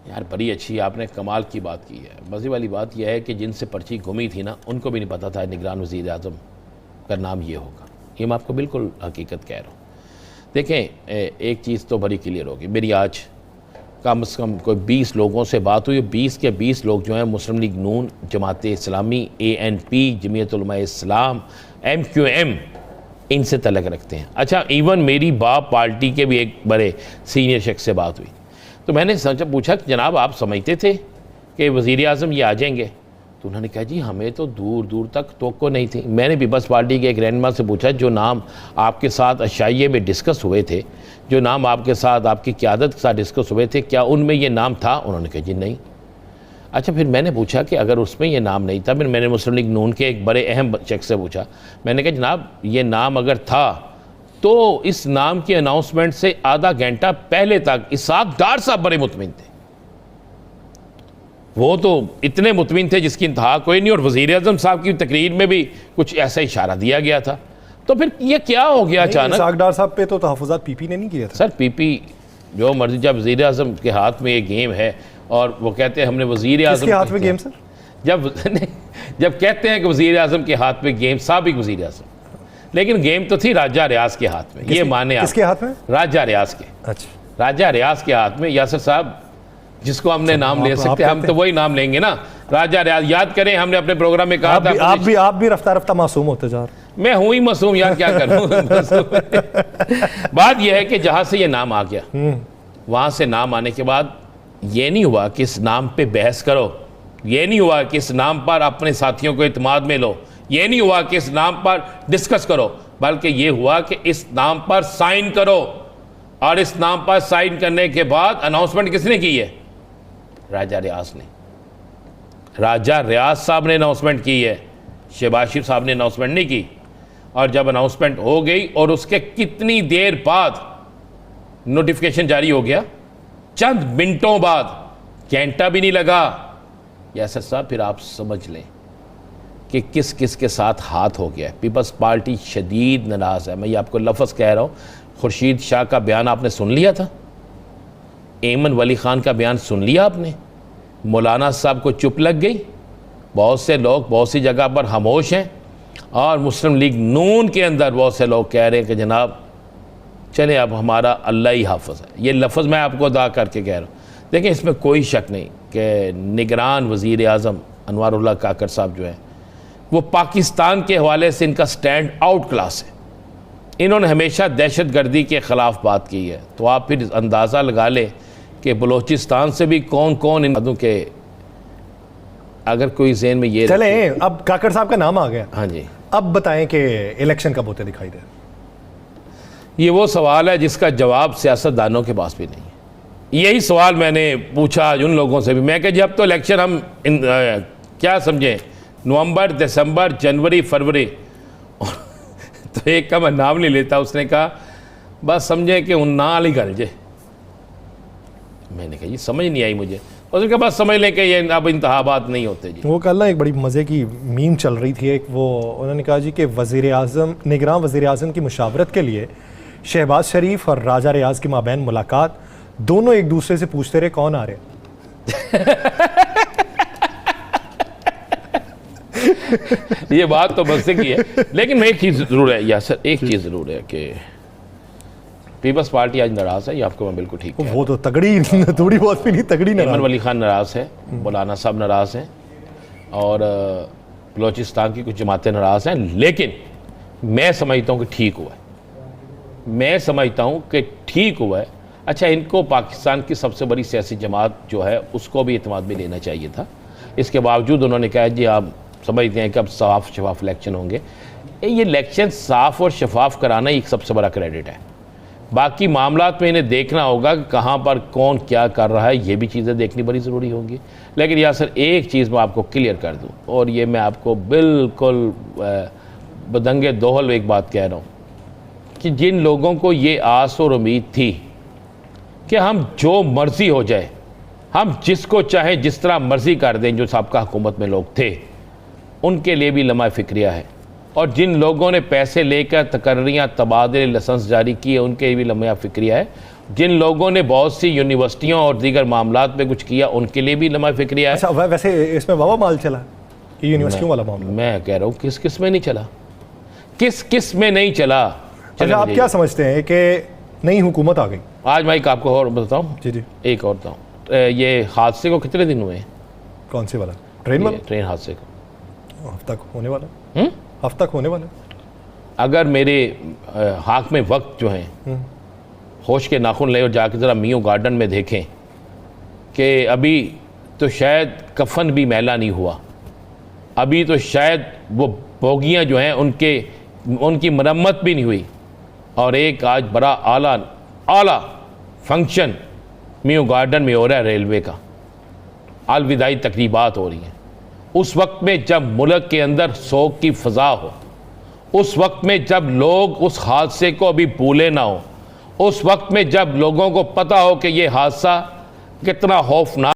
यार बड़ी अच्छी आपने कमाल की बात की है। मज़े वाली बात यह है कि जिनसे पर्ची घूमी थी ना, उनको भी नहीं पता था निगरान वज़ीर आज़म का नाम ये होगा। ये मैं आपको बिल्कुल हकीकत कह रहा हूँ। देखें, एक चीज़ तो बड़ी क्लियर होगी, मेरी आज कम से कम कोई 20 लोगों से बात हुई। 20 के 20 लोग जो हैं मुस्लिम लीग नून, जमात इस्लामी, ANP, जमीयत उलमा इस्लाम, MQM, इनसे तलक रखते हैं। अच्छा, इवन मेरी बाप पार्टी के भी एक बड़े सीनियर शख्स से बात हुई, तो मैंने सोचा पूछा कि जनाब आप समझते थे कि वज़ीर आज़म ये आ जाएंगे? तो उन्होंने कहा जी हमें तो दूर दूर तक तवक्को नहीं थी। मैंने पीपल्स पार्टी के एक रहनुमा से पूछा जो नाम आपके साथ अशाइये में डिस्कस हुए थे, जो नाम आपके साथ आपकी क़यादत के साथ डिस्कस हुए थे, क्या उनमें ये नाम था? उन्होंने कहा जी नहीं। अच्छा, फिर मैंने पूछा कि अगर उसमें ये नाम नहीं था, फिर मैंने मुस्लिम लीग नून के एक बड़े अहम शख्स से पूछा, मैंने कहा जनाब ये नाम अगर था तो इस नाम की अनाउंसमेंट से आधा घंटा पहले तक इसहाक डार साहब बड़े मुतमिन थे। वो तो इतने मुतमिन थे जिसकी इंतहा कोई नहीं, और वज़ीर आज़म साहब की तकरीर में भी कुछ ऐसा इशारा दिया गया था। तो फिर ये क्या हो गया अचानक? इसहाक डार साहब पे तो तहफ़्फ़ुज़ात PP ने नहीं किया था। सर PP जो मर्जी, जब वज़ीर आज़म के हाथ में ये गेम है और वो कहते हैं हमने वज़ीर आज़म के हाथ में गेम सर, जब कहते हैं कि वज़ीर आज़म के हाथ में गेम, साबिक वज़ीर आज़म, लेकिन गेम तो थी राजा रियाज के हाथ में। ये माने आप, किसके हाथ में? राजा रियाज के। अच्छा, राजा रियाज के हाथ में। यासर साहब जिसको हमने नाम ले सकते हैं, हम तो वही नाम लेंगे ना, राजा रियाज। याद करें हमने अपने प्रोग्राम में कहा था आप भी रफ्ता रफ्ता मासूम होते जा रहे। मैं हूं ही मासूम यार, क्या करूं। बात यह है कि जहां से ये नाम आ गया, वहां से नाम आने के बाद ये नहीं हुआ कि इस नाम पे बहस करो, ये नहीं हुआ कि इस नाम पर अपने साथियों को इत्मीनान में लो, ये नहीं हुआ कि इस नाम पर डिस्कस करो, बल्कि ये हुआ कि इस नाम पर साइन करो। और इस नाम पर साइन करने के बाद अनाउंसमेंट किसने की है? राजा रियाज ने। राजा रियाज साहब ने अनाउंसमेंट की है, शहबाज शरीफ साहब ने अनाउंसमेंट नहीं की। और जब अनाउंसमेंट हो गई और उसके कितनी देर बाद नोटिफिकेशन जारी हो गया, चंद मिनटों बाद, घंटा भी नहीं लगा। यासर साहब फिर आप समझ लें कि किस किस के साथ हाथ हो गया है। पीपल्स पार्टी शदीद नाराज़ है। मैं ये आपको लफ्ज़ कह रहा हूँ। खुर्शीद शाह का बयान आपने सुन लिया था, एमन वली ख़ान का बयान सुन लिया आपने, मौलाना साहब को चुप लग गई। बहुत से लोग बहुत सी जगह पर खामोश हैं, और मुस्लिम लीग नून के अंदर बहुत से लोग कह रहे हैं कि जनाब चले अब हमारा अल्लाह ही हाफ़िज़ है। ये लफ्ज़ मैं आपको अदा करके कह रहा हूँ। देखिए इसमें कोई शक नहीं कि निगरान वज़ीर आज़म अनवारुल्लाह काकर साहब जो हैं, वो पाकिस्तान के हवाले से इनका स्टैंड आउट क्लास है। इन्होंने हमेशा दहशत गर्दी के ख़िलाफ़ बात की है। तो आप फिर अंदाज़ा लगा लें कि बलोचिस्तान से भी कौन कौन इन बातों के, अगर कोई ज़हन में ये चले अब काकर साहब का नाम आ गया। हाँ जी, अब बताएं कि इलेक्शन कब होते दिखाई दे। ये वो सवाल है जिसका जवाब सियासतदानों के पास भी नहीं है। यही सवाल मैंने पूछा उन लोगों से भी। मैं कि जब तो इलेक्शन हम क्या समझें, नवंबर, दिसंबर, जनवरी, फरवरी, तो एक का मैं नाम नहीं लेता, उसने कहा बस समझें कि उन नाल ही कर जे। मैंने कहा ये समझ नहीं आई मुझे। उसने कहा बस समझ लें कि ये अब इंतखाबात नहीं होते जी। वो कल ना एक बड़ी मज़े की मीम चल रही थी, एक वो उन्होंने कहा जी कि वज़ीर आज़म, निगरान वज़ीर आज़म की मुशावरत के लिए शहबाज शरीफ और राजा रियाज के माबैन मुलाकात, दोनों एक दूसरे से पूछते रहे कौन आ रहे। ये बात तो मज़े की है, लेकिन एक चीज़ ज़रूर है यासर, एक चीज़ ज़रूर है कि पीपल्स पार्टी आज नाराज़ है। ये आपको मैं बिल्कुल ठीक है। वो तो तगड़ी थोड़ी बहुत भी नहीं, तगड़ी नाराज़। एमन वली ख़ान नाराज़ है, मौलाना साहब नाराज़ हैं, और बलोचिस्तान की कुछ जमातें नाराज़ हैं। लेकिन मैं समझता हूँ कि ठीक हुआ है, मैं समझता हूँ कि ठीक हुआ है। अच्छा, इनको पाकिस्तान की सबसे बड़ी सियासी जमात जो है उसको भी एतमाद में लेना चाहिए था। इसके बावजूद उन्होंने कहा जी आप समझते हैं कि अब साफ़ शफाफ इलेक्शन होंगे। ये इलेक्शन साफ़ और शफाफ कराना ही एक सबसे बड़ा क्रेडिट है। बाकी मामलात में इन्हें देखना होगा कि कहाँ पर कौन क्या कर रहा है, ये भी चीज़ें देखनी बड़ी ज़रूरी होंगी। लेकिन यासर एक चीज़ मैं आपको क्लियर कर दूँ, और ये मैं आपको बिल्कुल बदंगे दोहल एक बात कह रहा हूँ कि जिन लोगों को ये आस और उम्मीद थी कि हम जो मर्ज़ी हो जाए, हम जिसको चाहे जिस तरह मर्ज़ी कर दें, जो साबका हुकूमत में लोग थे, उनके लिए भी लम्हा फ़िक्रिया है। और जिन लोगों ने पैसे लेकर तकर्रियाँ, तबादले, लाइसेंस जारी किए, उनके भी लम्हा फ़िक्रिया है। जिन लोगों ने बहुत सी यूनिवर्सिटियों और दीगर मामलात में कुछ किया उनके लिए भी लम्हा फिक्रिया है। अच्छा वैसे इसमें वावा माल चला ये यूनिवर्सिटियों वाला मामला? मैं कह रहा हूँ किस किस में नहीं चला, किस किस में नहीं चला। अच्छा आप क्या समझते हैं कि नई हुकूमत आ गई? आज मैं एक आपको और बताऊँ, जी जी एक और बताऊँ, ये हादसे को कितने दिन हुए हैं? कौन से वाला? ट्रेन वाला? ट्रेन हादसे को हफ्ता होने वाला, हफ्ता होने वाला। अगर मेरे हाथ में वक्त जो हैं होश के नाखून ले और जाके ज़रा मियो गार्डन में देखें कि अभी तो शायद कफन भी मैला नहीं हुआ, अभी तो शायद वो बोगियाँ जो हैं उनकी मरम्मत भी नहीं हुई, और एक आज बड़ा आला फंक्शन मियो गार्डन में हो रहा है रेलवे का, अलविदाई तकरीबात हो रही हैं। उस वक्त में जब मुल्क के अंदर सोग की फ़ज़ा हो, उस वक्त में जब लोग उस हादसे को अभी भूले ना हो, उस वक्त में जब लोगों को पता हो कि ये हादसा कितना खौफनाक